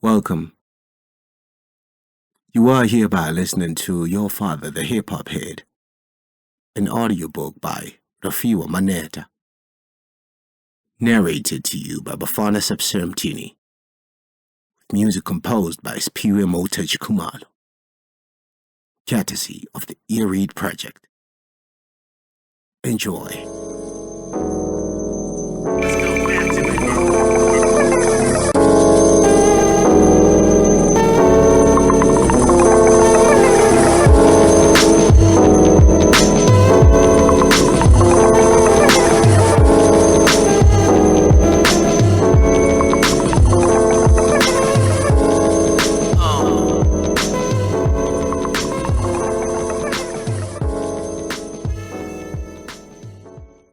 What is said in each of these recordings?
Welcome. You are hereby listening to Your Father, the Hip Hop Head, an audiobook by Rofhiwa Maneta, narrated to you by Bafana Sapsirmtini, with music composed by Spiwe Motachikumalo, courtesy of the Earread Project. Enjoy.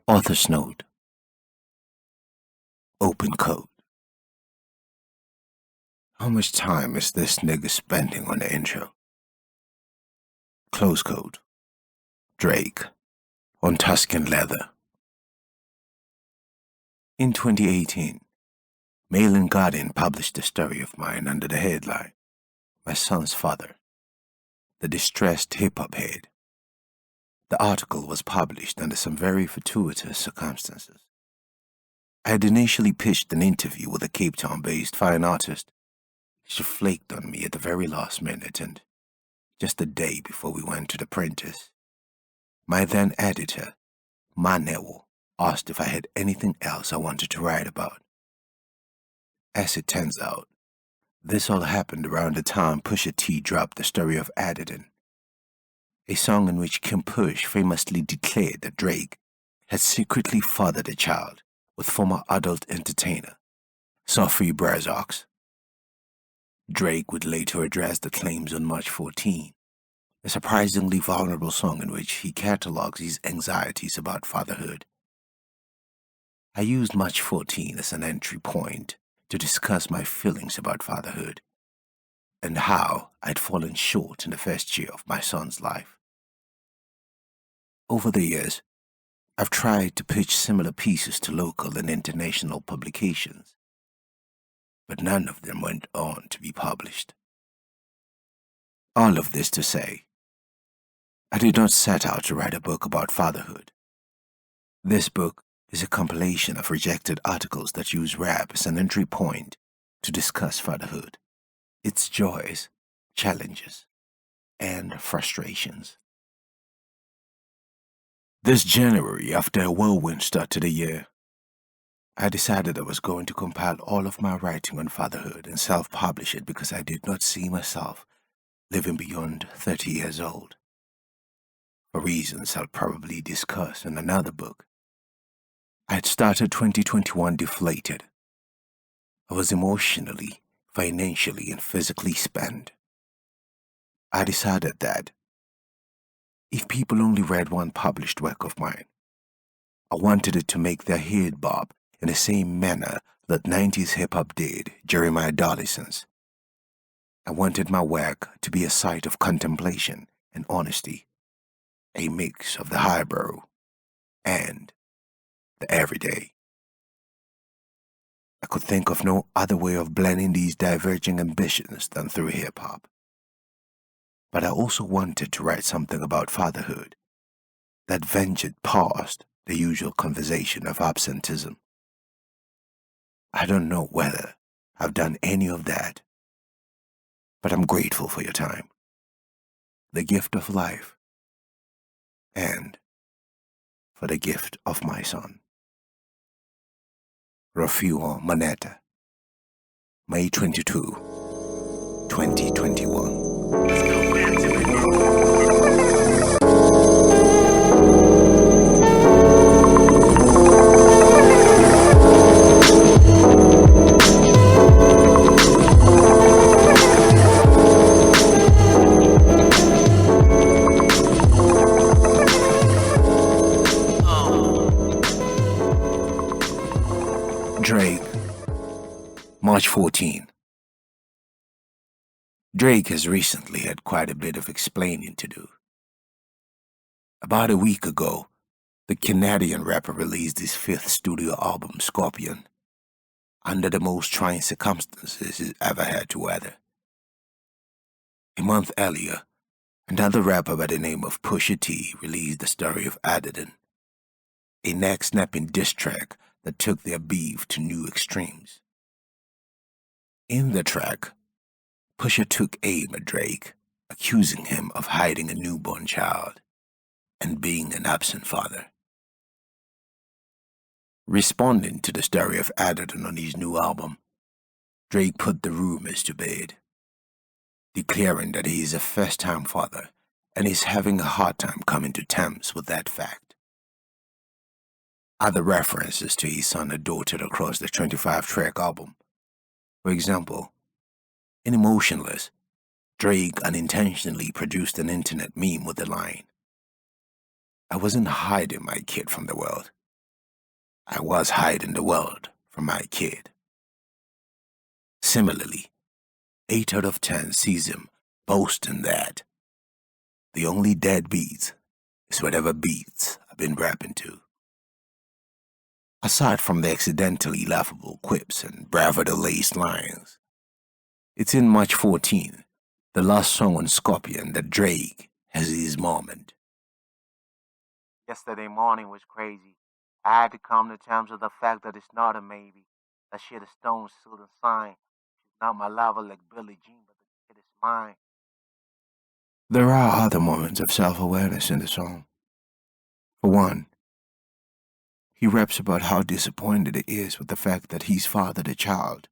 Author's note. Open code. How much time is this nigga spending on the intro? Close code. Drake. On Tuscan leather. In 2018, Mail and Guardian published a story of mine under the headline, My Son's Father, the Distressed Hip-Hop Head. The article was published under some very fortuitous circumstances. I had initially pitched an interview with a Cape Town-based fine artist. She flaked on me at the very last minute, and just a day before we went to the printers, my then editor, Manewo, asked if I had anything else I wanted to write about. As it turns out, this all happened around the time Pusha T dropped the story of Adidon, a song in which Kim Push famously declared that Drake had secretly fathered a child with former adult entertainer Sophie Brazox. Drake would later address the claims on March 14, a surprisingly vulnerable song in which he catalogs his anxieties about fatherhood. I used March 14 as an entry point to discuss my feelings about fatherhood and how I'd fallen short in the first year of my son's life. Over the years, I've tried to pitch similar pieces to local and international publications, but none of them went on to be published. All of this to say, I did not set out to write a book about fatherhood. This book is a compilation of rejected articles that use rap as an entry point to discuss fatherhood, its joys, challenges, and frustrations. This January, after a whirlwind start to the year, I decided I was going to compile all of my writing on fatherhood and self-publish it because I did not see myself living beyond 30 years old, for reasons I'll probably discuss in another book. I had started 2021 deflated. I was emotionally, financially, and physically spent. I decided that if people only read one published work of mine, I wanted it to make their head bob in the same manner that 90s hip-hop did during my adolescence. I wanted my work to be a site of contemplation and honesty, a mix of the highbrow and the everyday. I could think of no other way of blending these diverging ambitions than through hip-hop. But I also wanted to write something about fatherhood that ventured past the usual conversation of absenteeism. I don't know whether I've done any of that, but I'm grateful for your time, the gift of life, and for the gift of my son. Rofhiwa Maneta, May 22, 2021. Drake, March 14. Drake has recently had quite a bit of explaining to do. About a week ago, the Canadian rapper released his fifth studio album, Scorpion. under the most trying circumstances he's ever had to weather. A month earlier, another rapper by the name of Pusha T released the story of Adidon, a neck-snapping diss track that took their beef to new extremes. In the track, Pusha took aim at Drake, accusing him of hiding a newborn child and being an absent father. Responding to the story of Adidon on his new album, Drake put the rumors to bed, declaring that he is a first-time father and is having a hard time coming to terms with that fact. Other references to his son are dotted across the 25-track album. For example, in Emotionless, Drake unintentionally produced an internet meme with the line, "I wasn't hiding my kid from the world. I was hiding the world from my kid." Similarly, 8 out of 10 sees him boasting that the only dead beats is whatever beats I've been rapping to. Aside from the accidentally laughable quips and bravado-laced lines, it's in March 14, the last song on Scorpion, that Drake has his moment. Yesterday morning was crazy. I had to come to terms with the fact that it's not a maybe. That shit is stone still a sign. She's not my lover like Billie Jean, but the kid is mine. There are other moments of self-awareness in the song. For one, he raps about how disappointed he is with the fact that he's fathered a child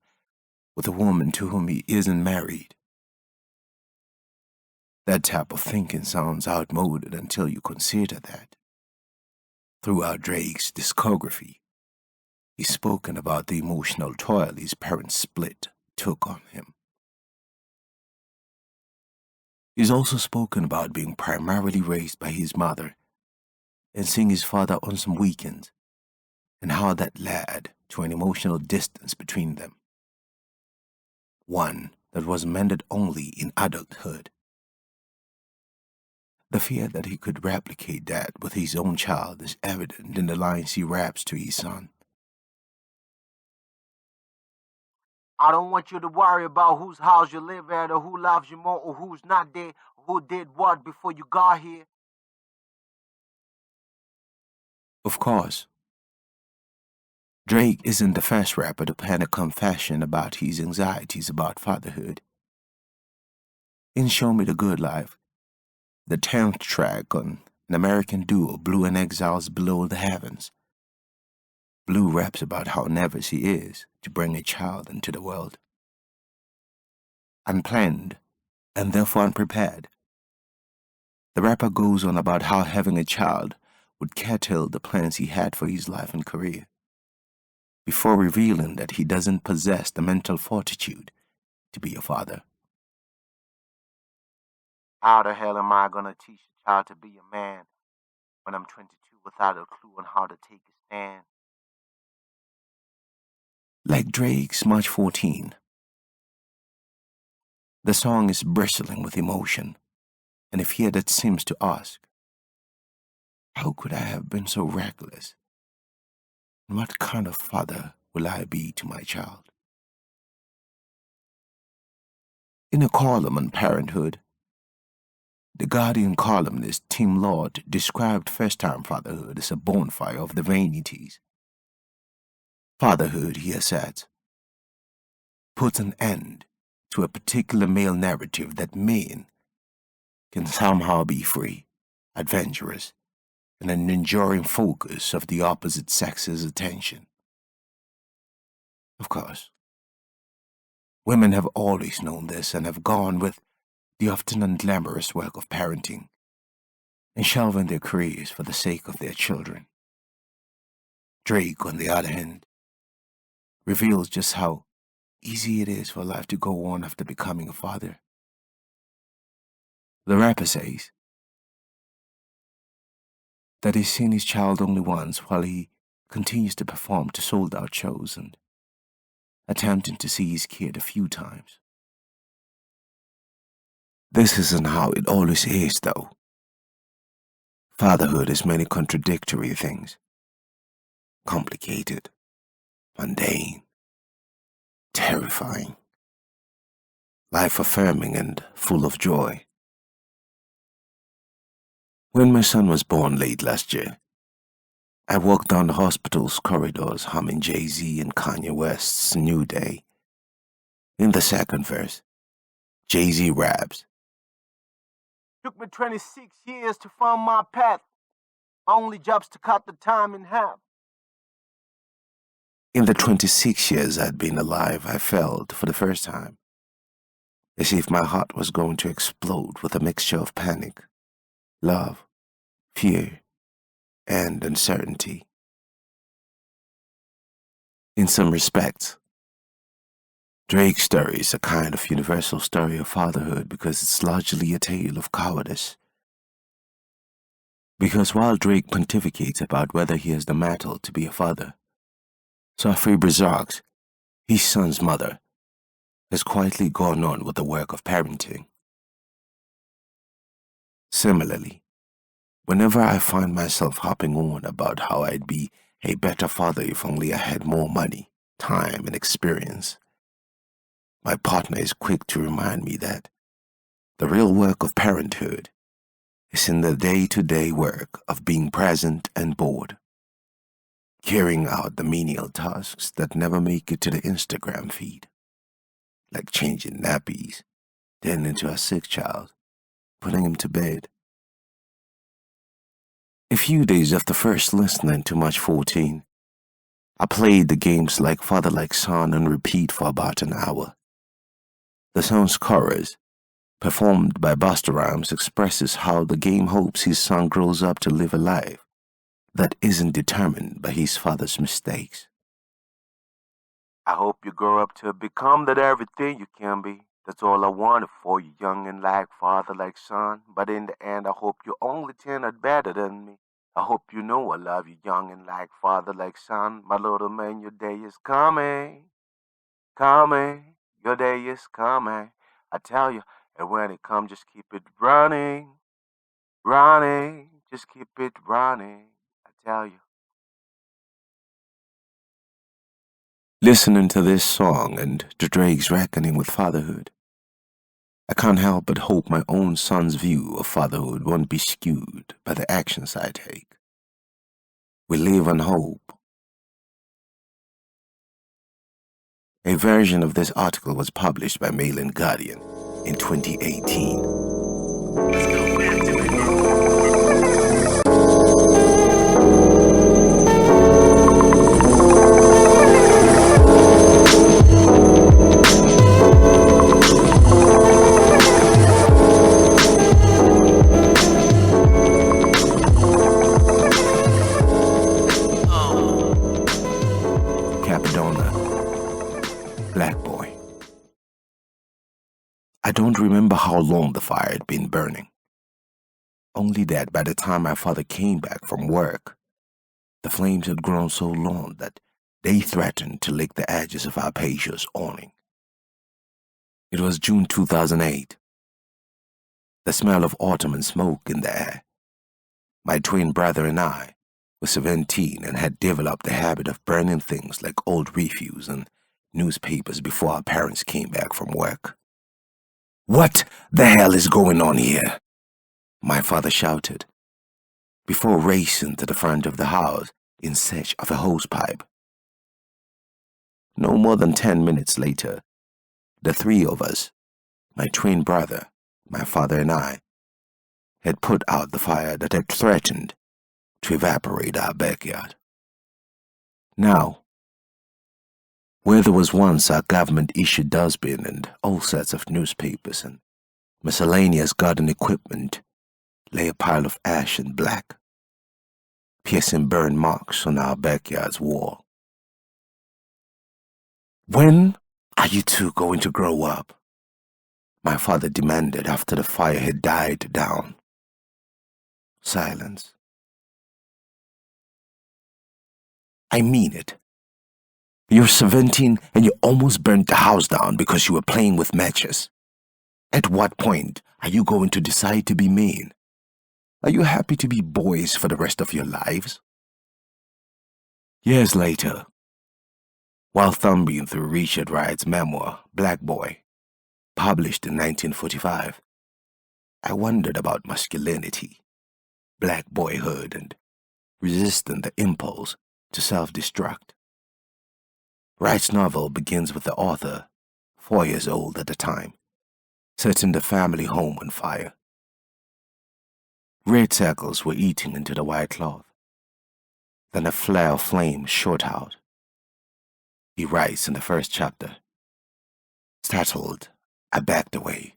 with a woman to whom he isn't married. That type of thinking sounds outmoded until you consider that throughout Drake's discography, he's spoken about the emotional toll his parents' split took on him. He's also spoken about being primarily raised by his mother and seeing his father on some weekends, and how that led to an emotional distance between them. One that was mended only in adulthood. The fear that he could replicate that with his own child is evident in the lines he raps to his son. I don't want you to worry about whose house you live at or who loves you more or who's not there or who did what before you got here. Of course, Drake isn't the first rapper to pen a confession about his anxieties about fatherhood. In Show Me the Good Life, the 10th track on an American duo, Blue and Exile's Below the Heavens, Blue raps about how nervous he is to bring a child into the world. Unplanned, and therefore unprepared. The rapper goes on about how having a child would curtail the plans he had for his life and career, before revealing that he doesn't possess the mental fortitude to be a father. How the hell am I gonna teach a child to be a man when I'm 22 without a clue on how to take a stand? Like Drake's March 14, the song is bristling with emotion and a fear that seems to ask, how could I have been so reckless? And what kind of father will I be to my child? In a column on parenthood, the Guardian columnist Tim Lord described first-time fatherhood as a bonfire of the vanities. Fatherhood, he asserts, puts an end to a particular male narrative that men can somehow be free, adventurous, and an enduring focus of the opposite sex's attention. Of course, women have always known this and have gone with the often unglamorous work of parenting and shelving their careers for the sake of their children. Drake, on the other hand, reveals just how easy it is for life to go on after becoming a father. The rapper says that he's seen his child only once while he continues to perform to sold-out shows and attempting to see his kid a few times. This isn't how it always is, though. Fatherhood is many contradictory things. Complicated, mundane, terrifying, life-affirming, and full of joy. When my son was born late last year, I walked down the hospital's corridors humming Jay-Z and Kanye West's New Day. In the second verse, Jay-Z raps, Took me 26 years to find my path. My only job's to cut the time in half. In the 26 years I'd been alive, I felt, for the first time, as if my heart was going to explode with a mixture of panic, love, fear, and uncertainty. In some respects, Drake's story is a kind of universal story of fatherhood because it's largely a tale of cowardice. Because while Drake pontificates about whether he has the mettle to be a father, Rofhiwa Maneta, his son's mother, has quietly gone on with the work of parenting. Similarly, whenever I find myself hopping on about how I'd be a better father if only I had more money, time, and experience, my partner is quick to remind me that the real work of parenthood is in the day-to-day work of being present and bored, carrying out the menial tasks that never make it to the Instagram feed, like changing nappies, tending to a sick child, putting him to bed. A few days after first listening to Match 14, I played the games Like Father Like Son on repeat for about an hour. The song's chorus, performed by Busta Rhymes, expresses how the game hopes his son grows up to live a life that isn't determined by his father's mistakes. I hope you grow up to become that everything you can be. That's all I wanted for you, young and like father, like son. But in the end, I hope you only turn out better than me. I hope you know I love you, young and like father, like son. My little man, your day is coming, coming. Your day is coming. I tell you, and when it comes, just keep it running, running. Just keep it running. I tell you. Listening to this song and to Drake's reckoning with fatherhood, I can't help but hope my own son's view of fatherhood won't be skewed by the actions I take. We live on hope. A version of this article was published by Mail and Guardian in 2018. Let's go back to it. Black boy. I don't remember how long the fire had been burning. Only that by the time my father came back from work, the flames had grown so long that they threatened to lick the edges of our patio's awning. It was June 2008. The smell of autumn and smoke in the air. My twin brother and I were 17 and had developed the habit of burning things like old refuse and newspapers before our parents came back from work. "What the hell is going on here?" my father shouted, before racing to the front of the house in search of a hosepipe. No more than 10 minutes later, the three of us, my twin brother, my father and I, had put out the fire that had threatened to evaporate our backyard. Now, where there was once our government-issued dustbin and all sorts of newspapers and miscellaneous garden equipment, lay a pile of ash and black, piercing burn marks on our backyard's wall. "When are you two going to grow up?" my father demanded after the fire had died down. Silence. "I mean it. You're 17 and you almost burnt the house down because you were playing with matches. At what point are you going to decide to be mean? Are you happy to be boys for the rest of your lives?" Years later, While thumbing through Richard Wright's memoir, Black Boy, published in 1945, I wondered about masculinity, black boyhood, and resisting the impulse to self-destruct. Wright's novel begins with the author, 4 years old at the time, setting the family home on fire. Red circles were eating into the white cloth. Then a flare of flame shot out. He writes in the first chapter, "Startled, I backed away.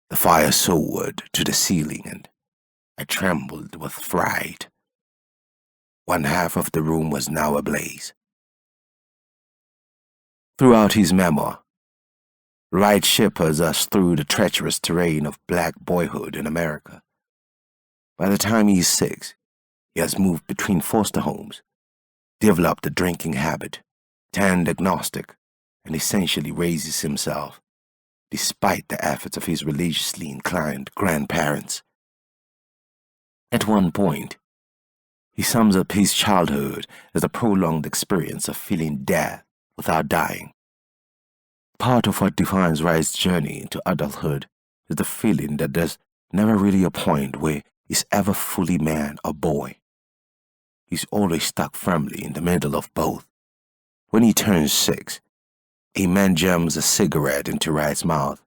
The fire soared to the ceiling and I trembled with fright. One half of the room was now ablaze." Throughout his memoir, Wright shepherds us through the treacherous terrain of black boyhood in America. By the time he is 6, he has moved between foster homes, developed a drinking habit, turned agnostic, and essentially raises himself, despite the efforts of his religiously inclined grandparents. At one point, he sums up his childhood as a prolonged experience of feeling death without dying. Part of what defines Wright's journey into adulthood is the feeling that there's never really a point where he's ever fully man or boy. He's always stuck firmly in the middle of both. When he turns 6, a man jams a cigarette into Wright's mouth,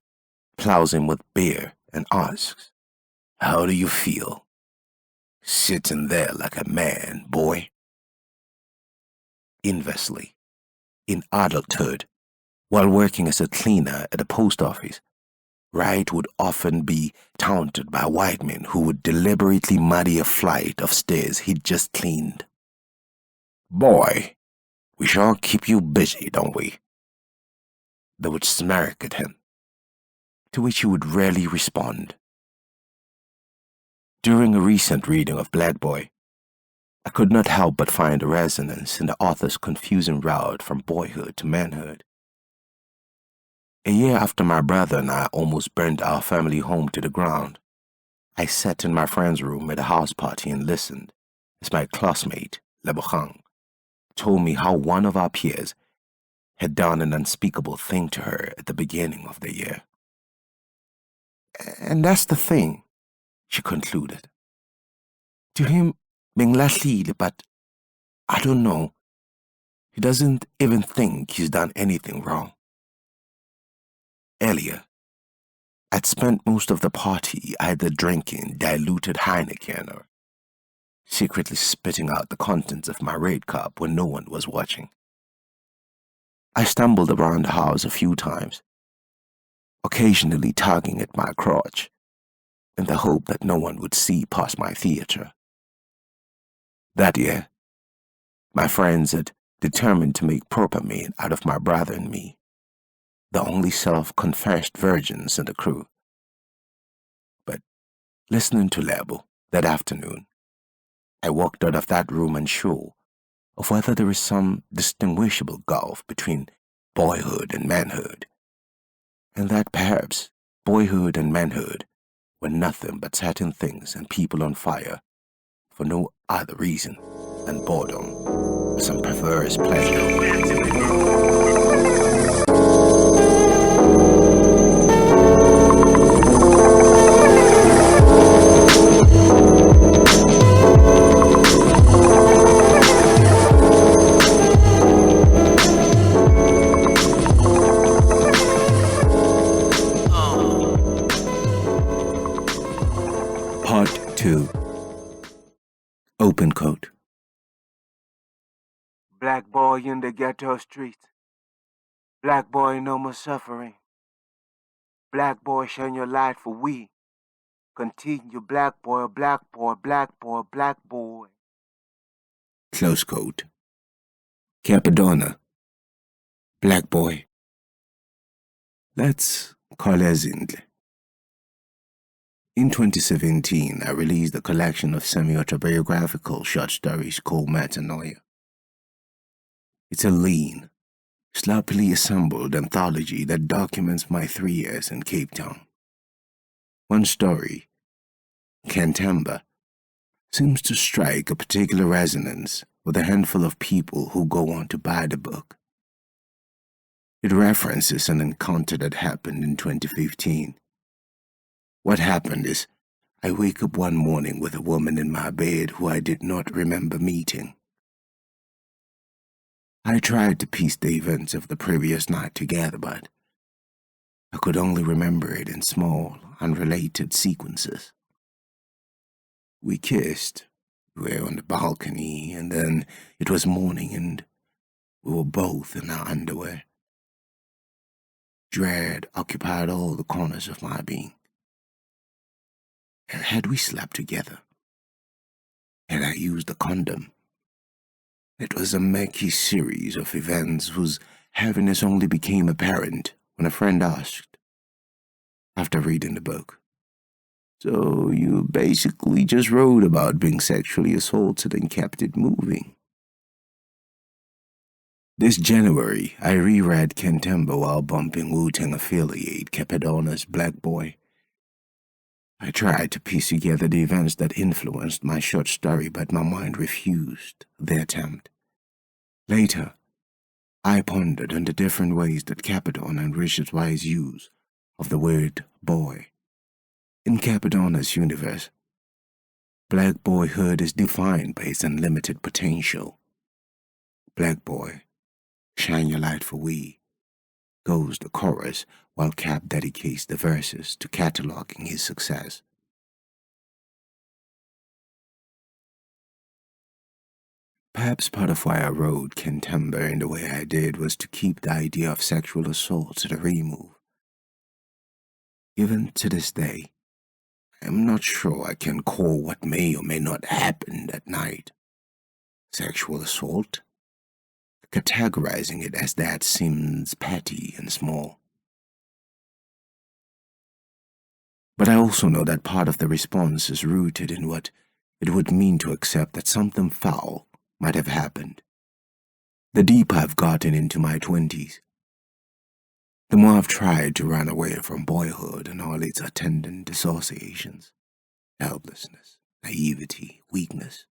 plows him with beer, and asks, "How do you feel? Sitting there like a man, boy?" Inversely, in adulthood, while working as a cleaner at a post office, Wright would often be taunted by white men who would deliberately muddy a flight of stairs he'd just cleaned. "Boy, we sure keep you busy, don't we?" They would smirk at him, to which he would rarely respond. During a recent reading of Black Boy, I could not help but find a resonance in the author's confusing route from boyhood to manhood. A year after my brother and I almost burned our family home to the ground, I sat in my friend's room at a house party and listened as my classmate, Lebogang, told me how one of our peers had done an unspeakable thing to her at the beginning of the year. "And that's the thing," she concluded. "To him, being lahlile, but I don't know, he doesn't even think he's done anything wrong." Earlier, I'd spent most of the party either drinking diluted Heineken or secretly spitting out the contents of my red cup when no one was watching. I stumbled around the house a few times, occasionally tugging at my crotch, in the hope that no one would see past my theater. That year, my friends had determined to make proper men out of my brother and me, the only self-confessed virgins in the crew. But listening to Lebo that afternoon, I walked out of that room unsure of whether there is some distinguishable gulf between boyhood and manhood, and that perhaps boyhood and manhood were nothing but setting things and people on fire for no other reason than boredom or some perverse pleasure. Part 2. Open Coat. Black boy in the ghetto streets. Black boy, no more suffering. Black boy, shine your light for we. Continue, black boy, black boy, black boy, black boy. Close Coat. Capadonna. Black Boy. Let's call Zindle. In 2017, I released a collection of semi-autobiographical short stories called Metanoia. It's a lean, sloppily assembled anthology that documents my 3 years in Cape Town. One story, Kantamba, seems to strike a particular resonance with a handful of people who go on to buy the book. It references an encounter that happened in 2015. What happened is, I wake up one morning with a woman in my bed who I did not remember meeting. I tried to piece the events of the previous night together, but I could only remember it in small, unrelated sequences. We kissed, we were on the balcony, and then it was morning and we were both in our underwear. Dread occupied all the corners of my being. Had we slept together? Had I used a condom? It was a murky series of events whose heaviness only became apparent when a friend asked, after reading the book, "So you basically just wrote about being sexually assaulted and kept it moving?" This January, I reread Kentemba while bumping Wu-Tang affiliate Capadona's Black Boy. I tried to piece together the events that influenced my short story, but my mind refused the attempt. Later, I pondered on the different ways that Capadona and Richard Wise use of the word boy. In Capadona's universe, black boyhood is defined by its unlimited potential. Black boy, shine your light for we, goes the chorus, while Cap dedicates the verses to cataloging his success. Perhaps part of why I wrote Kentemba in the way I did was to keep the idea of sexual assault at a remove. Even to this day, I am not sure I can call what may or may not happen that night sexual assault. Categorizing it as that seems petty and small. But I also know that part of the response is rooted in what it would mean to accept that something foul might have happened. The deeper I've gotten into my 20s, the more I've tried to run away from boyhood and all its attendant dissociations, helplessness, naivety, weakness.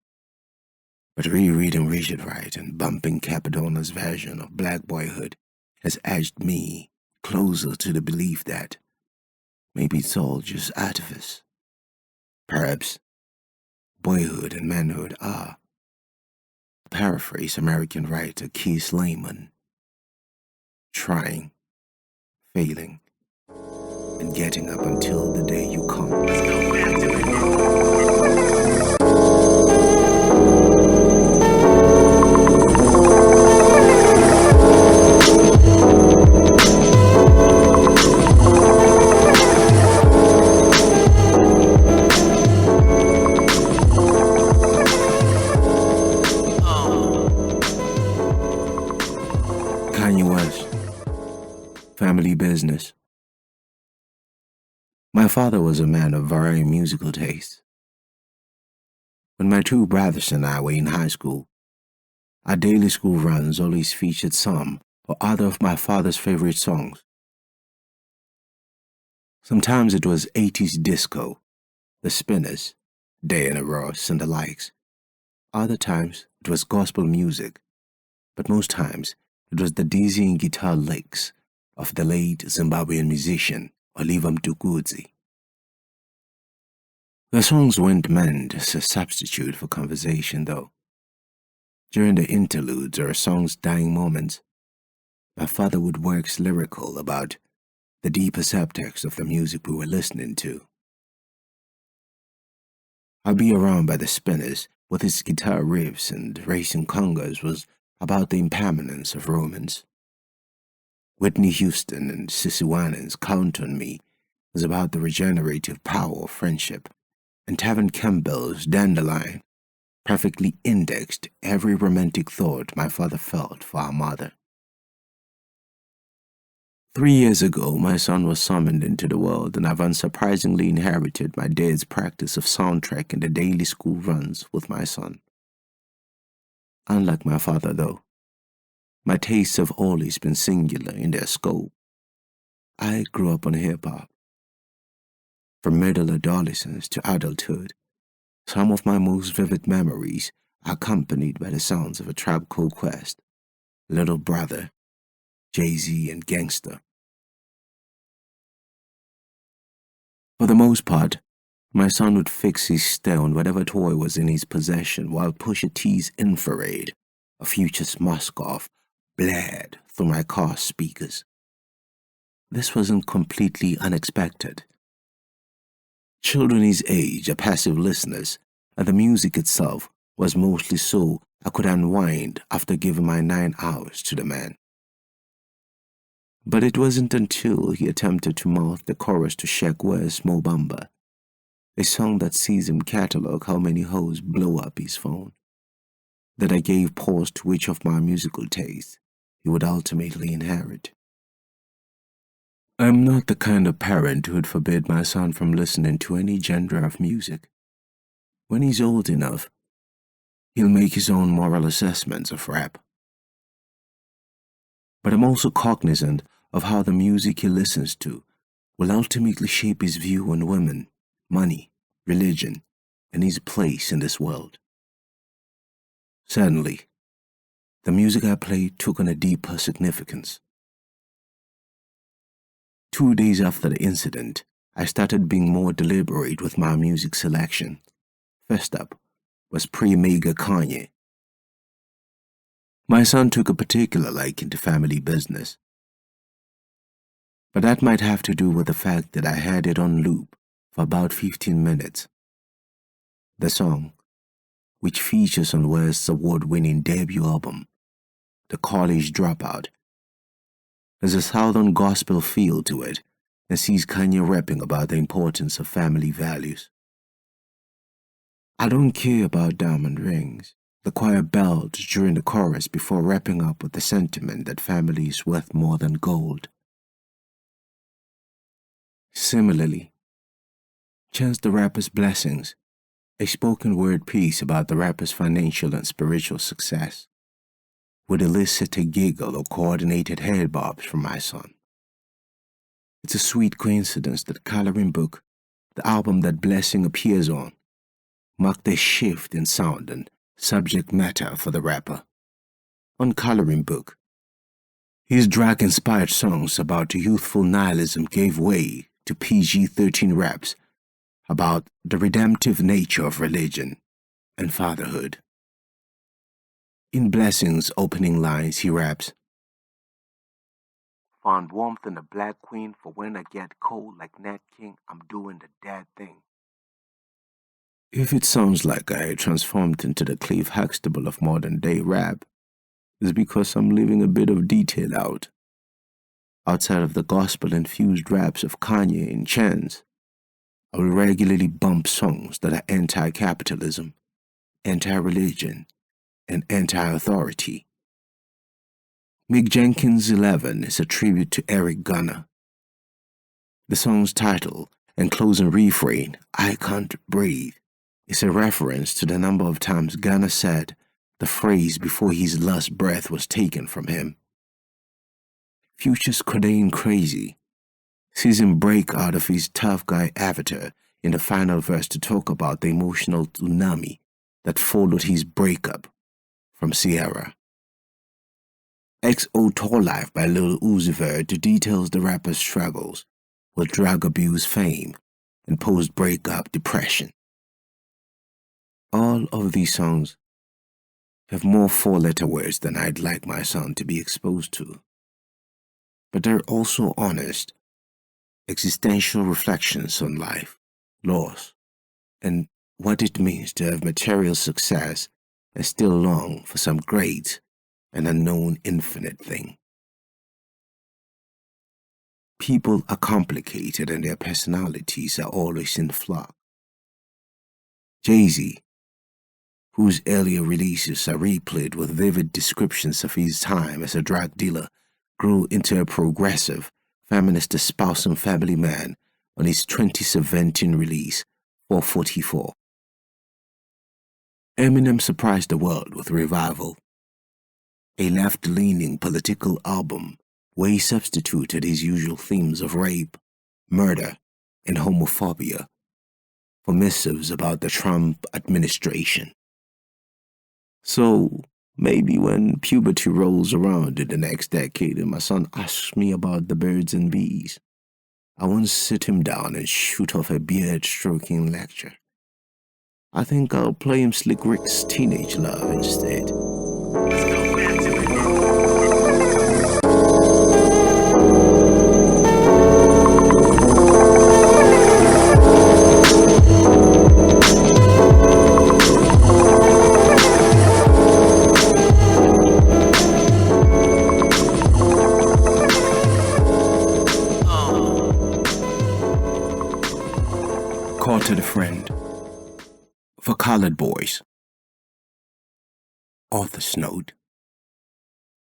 But rereading Richard Wright and bumping Capadona's version of black boyhood has edged me closer to the belief that maybe it's all just artifice. Perhaps boyhood and manhood are, paraphrase American writer Keith Layman, trying, failing, and getting up until the day you come. Let's go back to it. Family business. My father was a man of varying musical tastes. When my two brothers and I were in high school, our daily school runs always featured some or other of my father's favorite songs. Sometimes it was 80s disco, the Spinners, Diana Ross, and the likes. Other times it was gospel music, but most times it was the dizzying guitar licks of the late Zimbabwean musician Oliver Mtukudzi. The songs weren't meant as a substitute for conversation, though. During the interludes or a song's dying moments, my father would wax lyrical about the deeper subtext of the music we were listening to. I'd be around by the Spinners with his guitar riffs and racing congas was about the impermanence of romance. Whitney Houston and Sissy Wanning's Count on Me was about the regenerative power of friendship, and Tavern Campbell's Dandelion perfectly indexed every romantic thought my father felt for our mother. 3 years ago, my son was summoned into the world, and I've unsurprisingly inherited my dad's practice of soundtrack in the daily school runs with my son. Unlike my father, though, my tastes have always been singular in their scope. I grew up on hip-hop. From middle adolescence to adulthood, some of my most vivid memories accompanied by the sounds of A Tribe Called Quest, Little Brother, Jay-Z, and Gangsta. For the most part, my son would fix his stare on whatever toy was in his possession while Pusha T's Infrared, a Future's Musk-Off, blared through my car speakers. This wasn't completely unexpected. Children his age are passive listeners, and the music itself was mostly so I could unwind after giving my 9 hours to the man. But it wasn't until he attempted to mouth the chorus to Sheck West's Mo Bamba, a song that sees him catalog how many hoes blow up his phone, that I gave pause to which of my musical tastes he would ultimately inherit. I'm not the kind of parent who would forbid my son from listening to any genre of music. When he's old enough, he'll make his own moral assessments of rap. But I'm also cognizant of how the music he listens to will ultimately shape his view on women, money, religion, and his place in this world. Suddenly, the music I played took on a deeper significance. 2 days after the incident, I started being more deliberate with my music selection. First up was pre-Mega Kanye. My son took a particular liking to family business, but that might have to do with the fact that I had it on loop for about 15 minutes. The song, which features on West's award-winning debut album, The College Dropout, has a southern gospel feel to it and sees Kanye rapping about the importance of family values. I don't care about diamond rings, the choir belled during the chorus before wrapping up with the sentiment that family is worth more than gold. Similarly, Chance the Rapper's Blessings, a spoken word piece about the rapper's financial and spiritual success, would elicit a giggle or coordinated head bobs from my son. It's a sweet coincidence that Coloring Book, the album that Blessing appears on, marked a shift in sound and subject matter for the rapper. On Coloring Book, his drag-inspired songs about youthful nihilism gave way to PG-13 raps about the redemptive nature of religion and fatherhood. In Blessing's opening lines, he raps, Find warmth in the Black Queen for when I get cold like Nat King, I'm doing the dad thing. If it sounds like I transformed into the Cliff Huxtable of modern-day rap, it's because I'm leaving a bit of detail out. Outside of the gospel-infused raps of Kanye and Chance, I will regularly bump songs that are anti-capitalism, anti-religion, and anti-authority. Mick Jenkins' 11 is a tribute to Eric Garner. The song's title and closing refrain, I Can't Breathe, is a reference to the number of times Garner said the phrase before his last breath was taken from him. Future's Codeine Crazy sees him break out of his tough guy avatar in the final verse to talk about the emotional tsunami that followed his breakup from Sierra. XO Tour Life by Lil Uzi Vert details the rapper's struggles with drug abuse fame and post-breakup depression. All of these songs have more four-letter words than I'd like my son to be exposed to, but they're also honest, existential reflections on life, loss, and what it means to have material success and still long for some great and unknown infinite thing. People are complicated and their personalities are always in flux. Jay-Z, whose earlier releases are replayed with vivid descriptions of his time as a drug dealer, grew into a progressive, feminist espousing family man on his 2017 release, 444. Eminem surprised the world with Revival, a left-leaning political album where he substituted his usual themes of rape, murder, and homophobia for missives about the Trump administration. So maybe when puberty rolls around in the next decade and my son asks me about the birds and bees, I won't sit him down and shoot off a beard-stroking lecture. I think I'll play him Slick Rick's Teenage Love instead. Courted a Friend for Colored Boys. Author's note.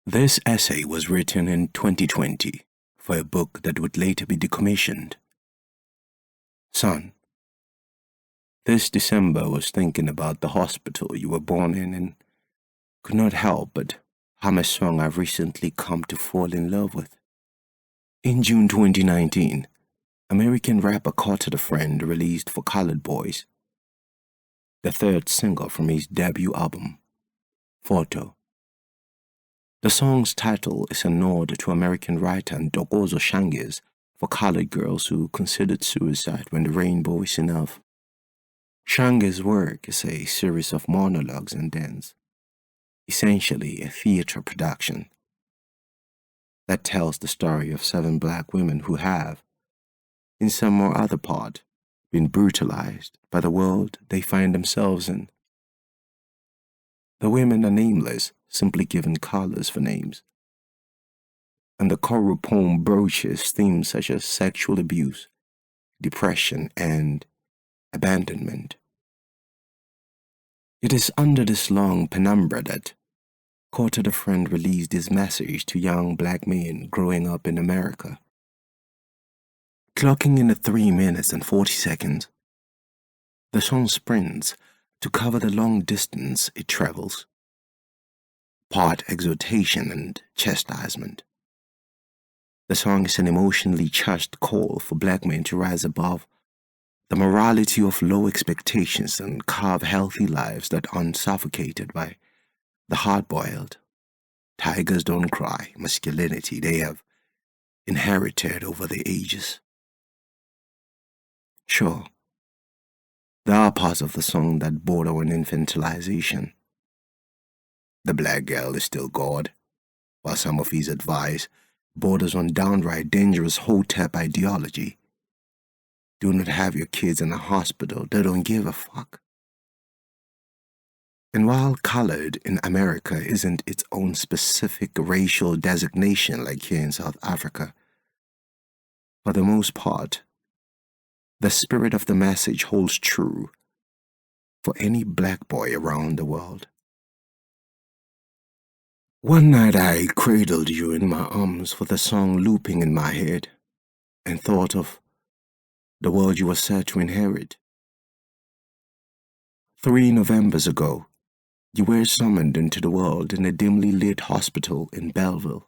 This essay was written in 2020 for a book that would later be decommissioned. Son, this December was thinking about the hospital you were born in and could not help but hum a song I've recently come to fall in love with. In June 2019, American rapper Courted a Friend released For Colored Boys, the third single from his debut album, Photo. The song's title is a nod to American writer Ntokozo Shange's For Colored Girls Who Considered Suicide When the Rainbow Is Enough. Shange's work is a series of monologues and dance, essentially a theater production, that tells the story of 7 black women who have, in some or other part, been brutalized by the world they find themselves in. The women are nameless, simply given colors for names. And the choral poem broaches themes such as sexual abuse, depression, and abandonment. It is under this long penumbra that Courted a Friend released his message to young black men growing up in America. Clocking in at 3 minutes and 40 seconds, the song sprints to cover the long distance it travels, part exhortation and chastisement. The song is an emotionally charged call for black men to rise above the morality of low expectations and carve healthy lives that aren't suffocated by the hard-boiled, tigers don't cry masculinity they have inherited over the ages. Sure, there are parts of the song that border on infantilization. The black girl is still God, while some of his advice borders on downright dangerous hotep ideology. Do not have your kids in a hospital, they don't give a fuck. And while colored in America isn't its own specific racial designation like here in South Africa, for the most part, the spirit of the message holds true for any black boy around the world. One night I cradled you in my arms with the song looping in my head and thought of the world you were set to inherit. 3 Novembers ago, you were summoned into the world in a dimly lit hospital in Belleville,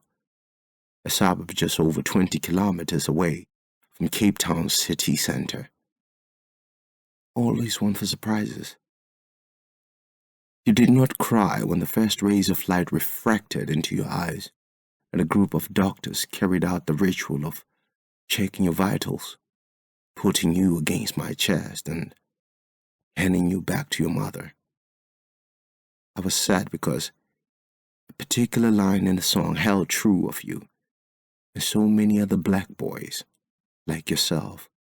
a suburb just over 20 kilometers away from Cape Town's city center. Always one for surprises. You did not cry when the first rays of light refracted into your eyes and a group of doctors carried out the ritual of checking your vitals, putting you against my chest and handing you back to your mother. I was sad because a particular line in the song held true of you and so many other black boys like yourself.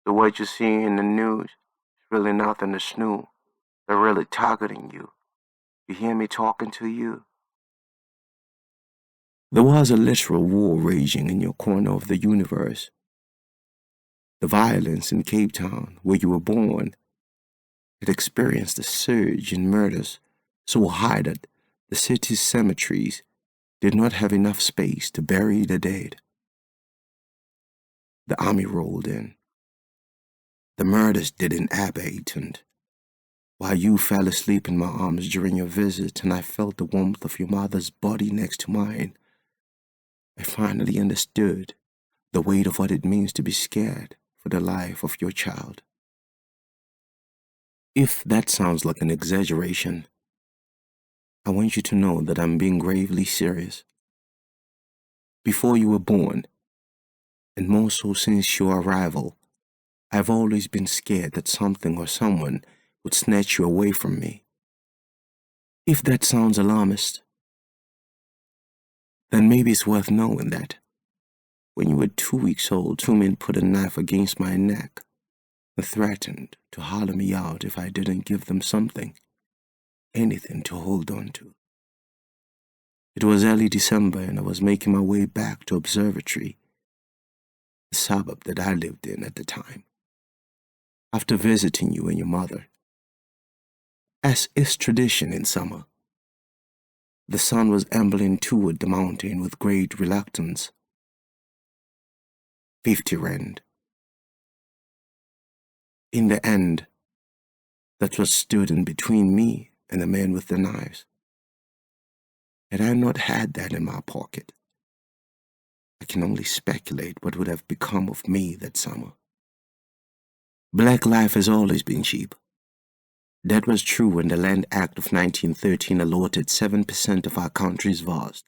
So what you see in the news is really nothing to snooze. They're really targeting you. You hear me talking to you? There was a literal war raging in your corner of the universe. The violence in Cape Town, where you were born, had experienced a surge in murders so high that the city's cemeteries did not have enough space to bury the dead. The army rolled in. The murders didn't abate, and while you fell asleep in my arms during your visit and I felt the warmth of your mother's body next to mine, I finally understood the weight of what it means to be scared for the life of your child. If that sounds like an exaggeration, I want you to know that I'm being gravely serious. Before you were born, and more so since your arrival, I've always been scared that something or someone would snatch you away from me. If that sounds alarmist, then maybe it's worth knowing that when you were 2 weeks old, 2 men put a knife against my neck and threatened to holler me out if I didn't give them something, anything to hold on to. It was early December and I was making my way back to Observatory, the suburb that I lived in at the time, after visiting you and your mother. As is tradition in summer, the sun was ambling toward the mountain with great reluctance. 50 rand. In the end, that's what stood in between me and the man with the knives. Had I not had that in my pocket, I can only speculate what would have become of me that summer. Black life has always been cheap. That was true when the Land Act of 1913 allotted 7% of our country's vast,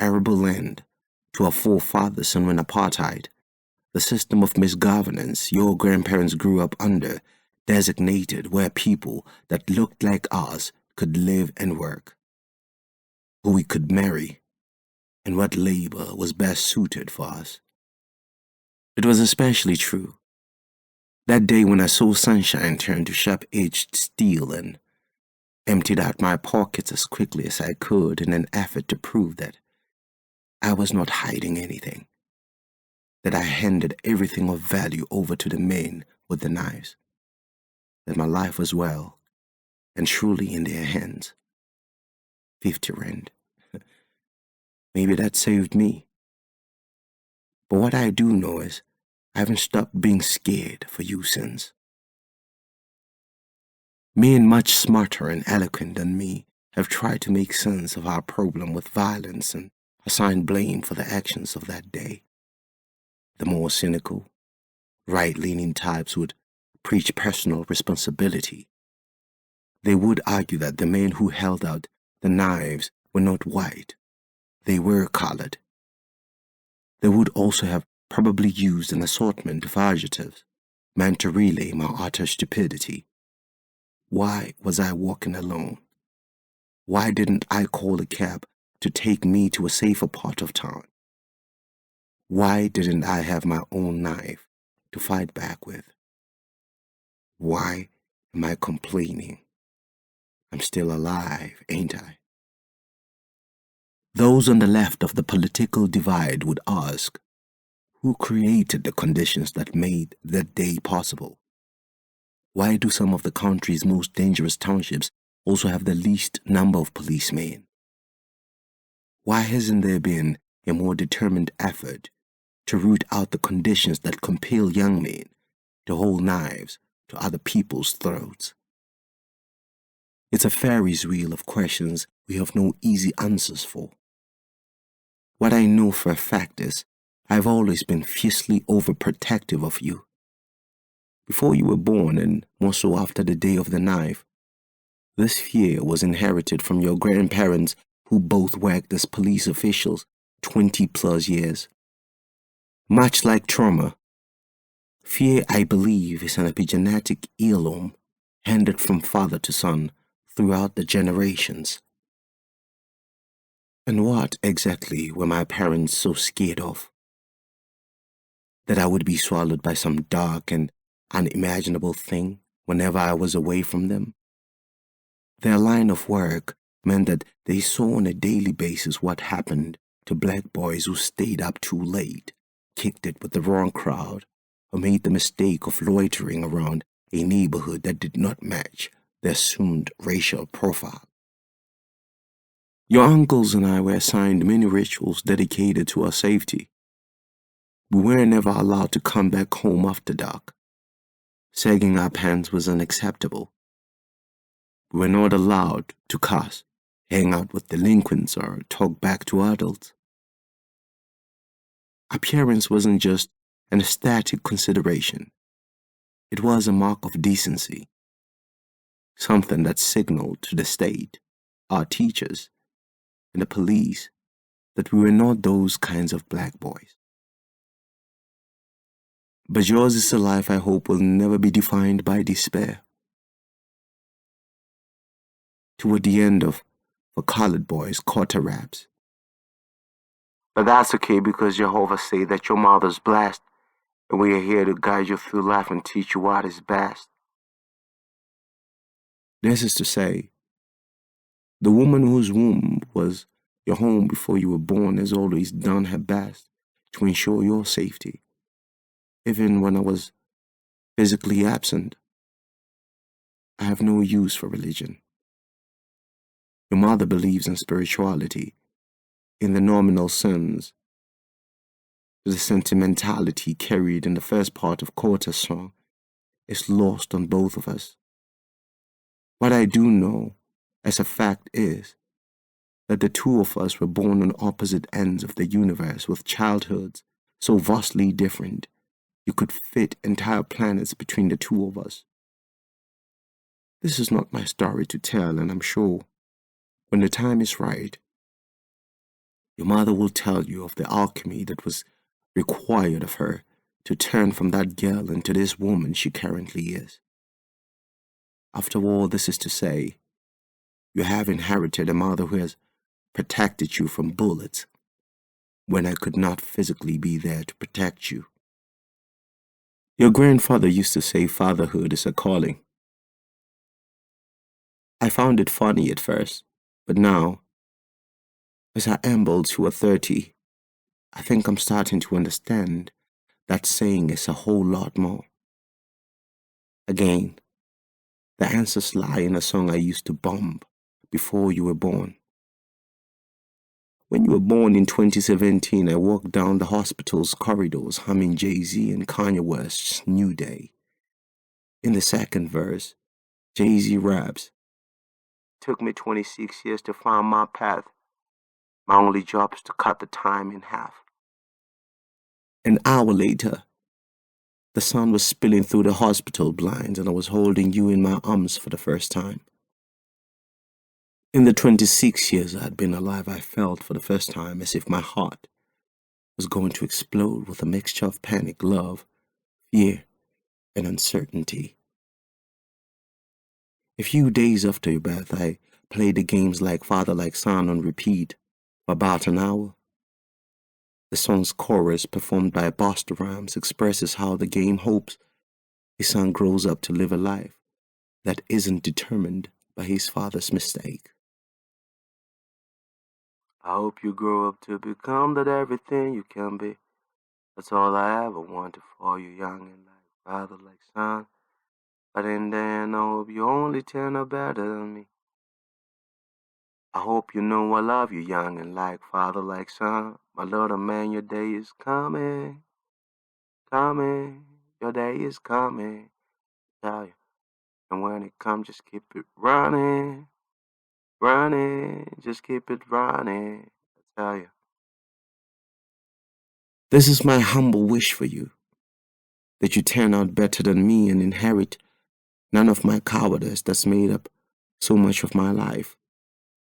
arable land to our forefathers, and when apartheid, the system of misgovernance your grandparents grew up under, designated where people that looked like us could live and work, who we could marry, and what labor was best suited for us. It was especially true that day when I saw sunshine turn to sharp-edged steel and emptied out my pockets as quickly as I could in an effort to prove that I was not hiding anything, that I handed everything of value over to the men with the knives, that my life was well and truly in their hands. 50 rand. Maybe that saved me. But what I do know is I haven't stopped being scared for you since. Men much smarter and eloquent than me have tried to make sense of our problem with violence and assign blame for the actions of that day. The more cynical, right-leaning types would preach personal responsibility. They would argue that the men who held out the knives were not white, they were colored. They would also have probably used an assortment of adjectives meant to relay my utter stupidity. Why was I walking alone? Why didn't I call a cab to take me to a safer part of town? Why didn't I have my own knife to fight back with? Why am I complaining? I'm still alive, ain't I? Those on the left of the political divide would ask, who created the conditions that made that day possible? Why do some of the country's most dangerous townships also have the least number of policemen? Why hasn't there been a more determined effort to root out the conditions that compel young men to hold knives to other people's throats? It's a Ferris wheel of questions we have no easy answers for. What I know for a fact is I've always been fiercely overprotective of you. Before you were born, and more so after the day of the knife, this fear was inherited from your grandparents who both worked as police officials 20+ years. Much like trauma, fear, I believe, is an epigenetic heirloom handed from father to son throughout the generations. And what exactly were my parents so scared of? That I would be swallowed by some dark and unimaginable thing whenever I was away from them? Their line of work meant that they saw on a daily basis what happened to black boys who stayed up too late, kicked it with the wrong crowd, or made the mistake of loitering around a neighborhood that did not match their assumed racial profile. Your uncles and I were assigned many rituals dedicated to our safety. We were never allowed to come back home after dark. Sagging our pants was unacceptable. We were not allowed to cuss, hang out with delinquents, or talk back to adults. Appearance wasn't just an aesthetic consideration. It was a mark of decency. something that signaled to the state, our teachers, and the police that we were not those kinds of black boys. But yours is a life I hope will never be defined by despair. Toward the end of For Colored Boys quarter raps. But that's okay because Jehovah say that your mother's blessed, and we are here to guide you through life and teach you what is best. This is to say, the woman whose womb was your home before you were born has always done her best to ensure your safety, even when I was physically absent. I have no use for religion. Your mother believes in spirituality, in the nominal sense. The sentimentality carried in the first part of Quarter's song is lost on both of us. What I do know as a fact is that the two of us were born on opposite ends of the universe with childhoods so vastly different you could fit entire planets between the two of us. This is not my story to tell, and I'm sure when the time is right, your mother will tell you of the alchemy that was required of her to turn from that girl into this woman she currently is. After all, this is to say, you have inherited a mother who has protected you from bullets when I could not physically be there to protect you. Your grandfather used to say fatherhood is a calling. I found it funny at first, but now, as I amble toward 30, I think I'm starting to understand that saying is a whole lot more. Again, the answers lie in a song I used to bump before you were born. When you were born in 2017, I walked down the hospital's corridors humming Jay-Z and Kanye West's New Day. In the second verse, Jay-Z raps, Took me 26 years to find my path. My only job is to cut the time in half. An hour later, the sun was spilling through the hospital blinds and I was holding you in my arms for the first time. In the 26 years I had been alive, I felt for the first time as if my heart was going to explode with a mixture of panic, love, fear, and uncertainty. A few days after your birth, I played the games Like Father, Like Son on repeat for about an hour. The song's chorus, performed by Busta Rhymes, expresses how the game hopes his son grows up to live a life that isn't determined by his father's mistake. I hope you grow up to become that everything you can be. That's all I ever wanted for you, young and like father, like son. But in the end, I hope you only turn out better than me. I hope you know I love you, young and like father, like son. My little man, your day is coming, coming. Your day is coming. Tell you. And when it comes, just keep it running, running. Just keep it running. I tell you. This is my humble wish for you, that you turn out better than me and inherit none of my cowardice that's made up so much of my life.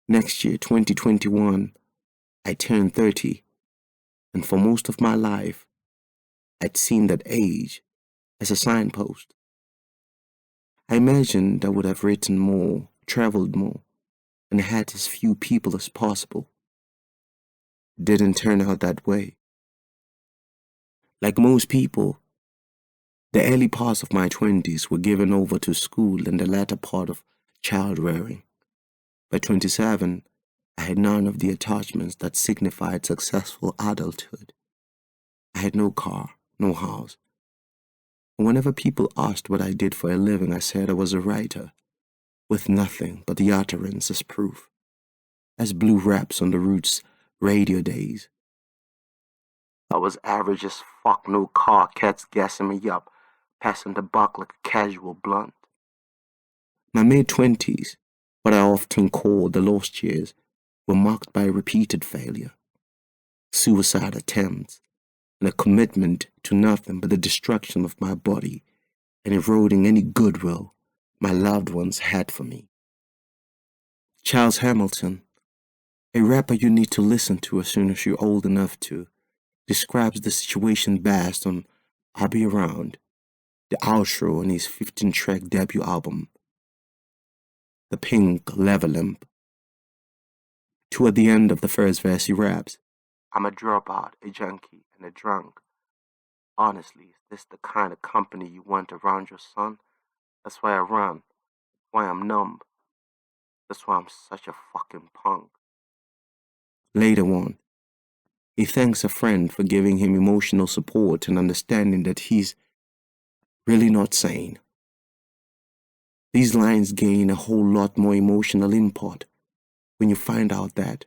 Next year, 2021, I turn 30, and for most of my life, I'd seen that age as a signpost. I imagined I would have written more, traveled more, and had as few people as possible. It didn't turn out that way. Like most people, the early parts of my 20s were given over to school and the latter part of child rearing. By 27, I had none of the attachments that signified successful adulthood. I had no car, no house. And whenever people asked what I did for a living, I said I was a writer, with nothing but the utterance as proof, as blue raps on the Roots radio days. I was average as fuck, no car, cats gassing me up, passing the buck like a casual blunt. My mid-20s, what I often call the lost years, were marked by repeated failure, suicide attempts, and a commitment to nothing but the destruction of my body and eroding any goodwill my loved ones had for me. Charles Hamilton, a rapper you need to listen to as soon as you're old enough to, describes the situation best on I'll Be Around, the outro on his 15-track debut album, The Pink Leather Lamp. Toward the end of the first verse, he raps, I'm a dropout, a junkie, and a drunk. Honestly, is this the kind of company you want around your son? That's why I run. Why I'm numb. That's why I'm such a fucking punk. Later on, he thanks a friend for giving him emotional support and understanding that he's really not sane. These lines gain a whole lot more emotional import when you find out that,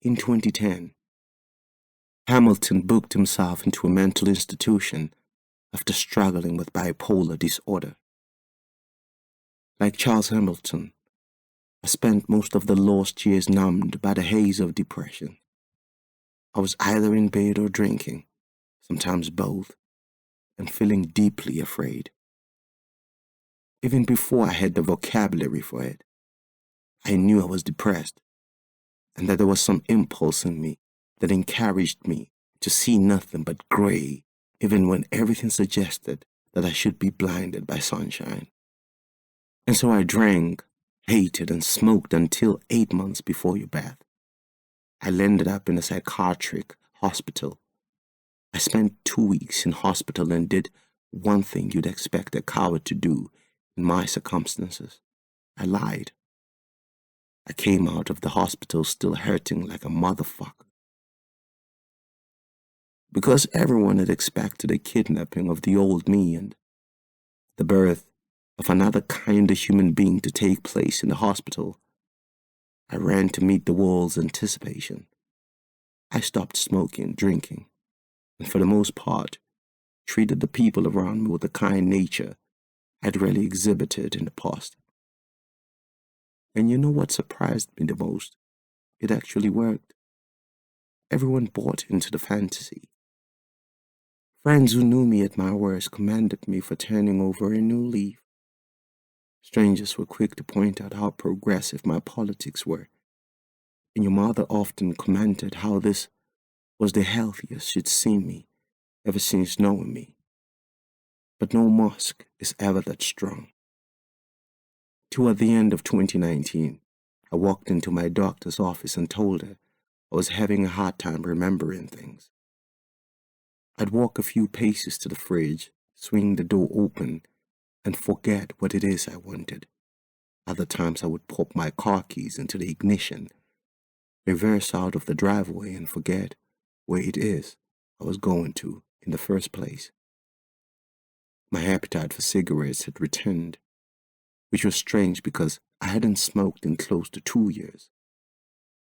in 2010, Hamilton booked himself into a mental institution after struggling with bipolar disorder. Like Charles Hamilton, I spent most of the lost years numbed by the haze of depression. I was either in bed or drinking, sometimes both, and feeling deeply afraid. Even before I had the vocabulary for it, I knew I was depressed, and that there was some impulse in me that encouraged me to see nothing but gray, even when everything suggested that I should be blinded by sunshine. And so I drank, hated, and smoked until 8 months before your birth. I landed up in a psychiatric hospital. I spent 2 weeks in hospital and did one thing you'd expect a coward to do in my circumstances. I lied. I came out of the hospital still hurting like a motherfucker. Because everyone had expected a kidnapping of the old me and the birth of another kinder human being to take place in the hospital, I ran to meet the world's anticipation. I stopped smoking, drinking, and for the most part, treated the people around me with the kind nature I'd rarely exhibited in the past. And you know what surprised me the most? It actually worked. Everyone bought into the fantasy. Friends who knew me at my worst commended me for turning over a new leaf. Strangers were quick to point out how progressive my politics were, and your mother often commented how this was the healthiest she'd seen me ever since knowing me. But no mosque is ever that strong. Toward the end of 2019, I walked into my doctor's office and told her I was having a hard time remembering things. I'd walk a few paces to the fridge, swing the door open, and forget what it is I wanted. Other times I would pop my car keys into the ignition, reverse out of the driveway, and forget where it is I was going to in the first place. My appetite for cigarettes had returned, which was strange because I hadn't smoked in close to 2 years.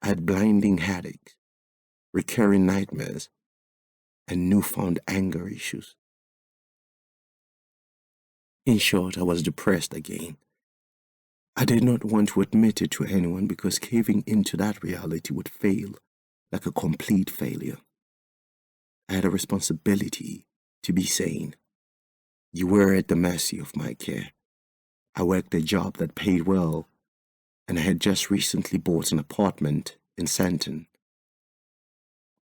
I had blinding headaches, recurring nightmares, and newfound anger issues. In short, I was depressed again. I did not want to admit it to anyone because caving into that reality would fail like a complete failure. I had a responsibility to be sane. You were at the mercy of my care. I worked a job that paid well, and I had just recently bought an apartment in Santon.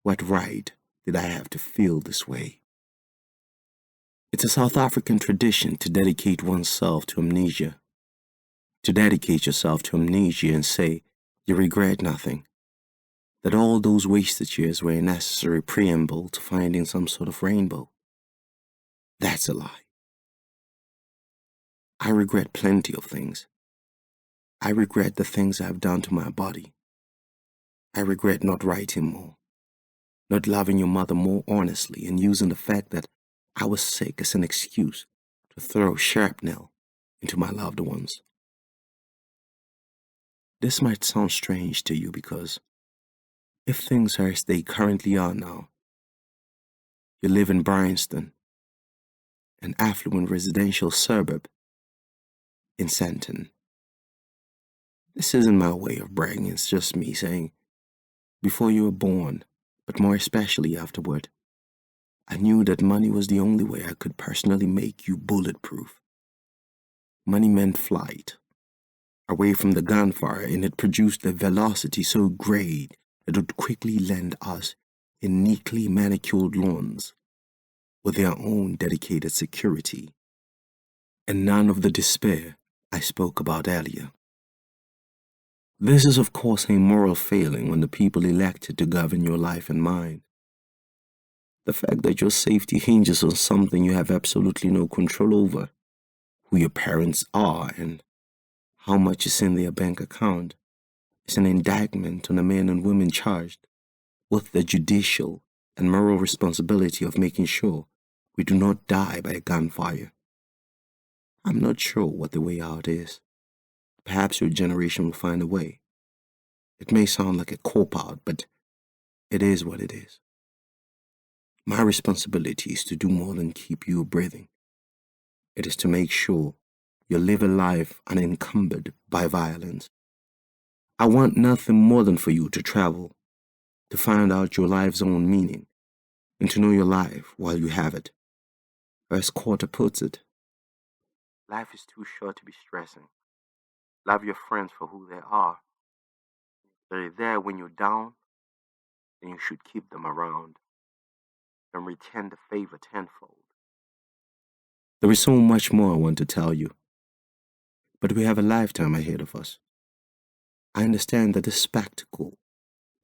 What right did I have to feel this way? It's a South African tradition to dedicate oneself to amnesia. To dedicate yourself to amnesia and say you regret nothing. That all those wasted years were a necessary preamble to finding some sort of rainbow. That's a lie. I regret plenty of things. I regret the things I've done to my body. I regret not writing more, not loving your mother more honestly, and using the fact that I was sick as an excuse to throw shrapnel into my loved ones. This might sound strange to you because if things are as they currently are now, you live in Bryanston, an affluent residential suburb in Santon. This isn't my way of bragging, it's just me saying, before you were born, but more especially afterward, I knew that money was the only way I could personally make you bulletproof. Money meant flight, away from the gunfire, and it produced a velocity so great it would quickly land us in neatly manicured lawns with their own dedicated security, and none of the despair I spoke about earlier. This is, of course, a moral failing when the people elected to govern your life and mine. The fact that your safety hinges on something you have absolutely no control over, who your parents are and how much is in their bank account, is an indictment on the men and women charged with the judicial and moral responsibility of making sure we do not die by gunfire. I'm not sure what the way out is. Perhaps your generation will find a way. It may sound like a cop-out, but it is what it is. My responsibility is to do more than keep you breathing. It is to make sure you live a life unencumbered by violence. I want nothing more than for you to travel, to find out your life's own meaning, and to know your life while you have it. As Carter puts it, Life is too short to be stressing. Love your friends for who they are. If they're there when you're down, then you should keep them around and return the favor tenfold. there is so much more I want to tell you, but we have a lifetime ahead of us. I understand that this spectacle,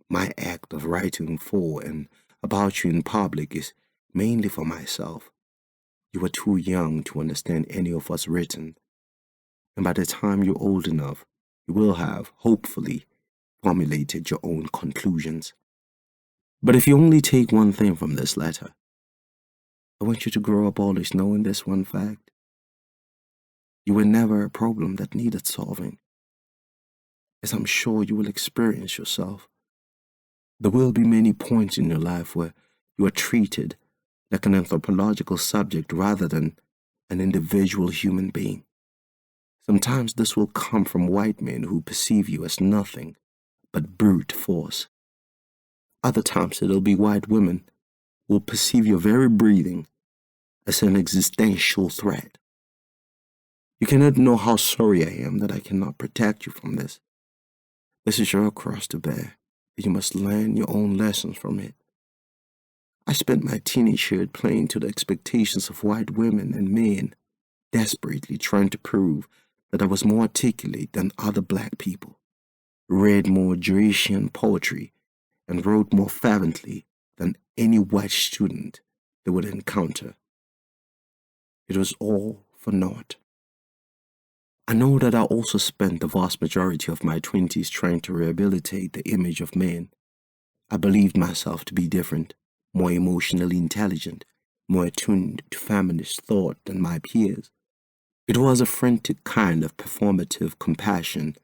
my act of writing for and about you in public, is mainly for myself. You are too young to understand any of us written, and by the time you're old enough, you will have, hopefully, formulated your own conclusions. But if you only take one thing from this letter, I want you to grow up always knowing this one fact. You were never a problem that needed solving, as I'm sure you will experience yourself. There will be many points in your life where you are treated like an anthropological subject rather than an individual human being. Sometimes this will come from white men who perceive you as nothing but brute force. Other times it'll be white women who will perceive your very breathing as an existential threat. You cannot know how sorry I am that I cannot protect you from this. This is your cross to bear, and you must learn your own lessons from it. I spent my teenage years playing to the expectations of white women and men, desperately trying to prove that I was more articulate than other black people, read more Jewishian poetry, and wrote more fervently than any white student they would encounter. It was all for naught. I know that I also spent the vast majority of my 20s trying to rehabilitate the image of men. I believed myself to be different, more emotionally intelligent, more attuned to feminist thought than my peers. It was a frantic kind of performative compassion,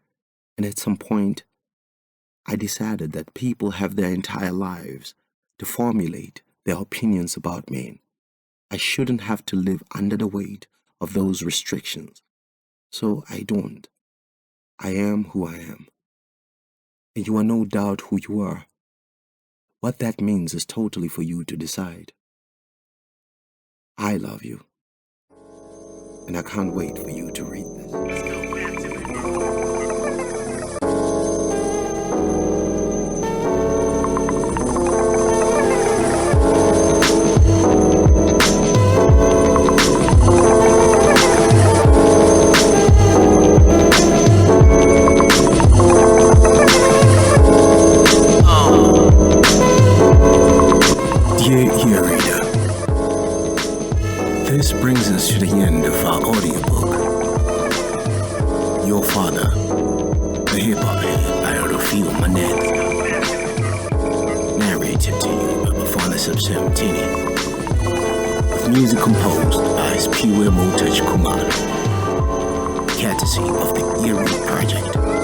and at some point, I decided that people have their entire lives to formulate their opinions about men. I shouldn't have to live under the weight of those restrictions. So I don't. I am who I am. And you are no doubt who you are. What that means is totally for you to decide. I love you. And I can't wait for you to read this. Dear reader, this brings us to the end of our audiobook. Your Father, the Hip-Hop Head by Rofhiwa Maneta. Narrated to you by Bafana Subsemtini. With music composed by Spiwe Motach Kumar. Courtesy of the Erie Project.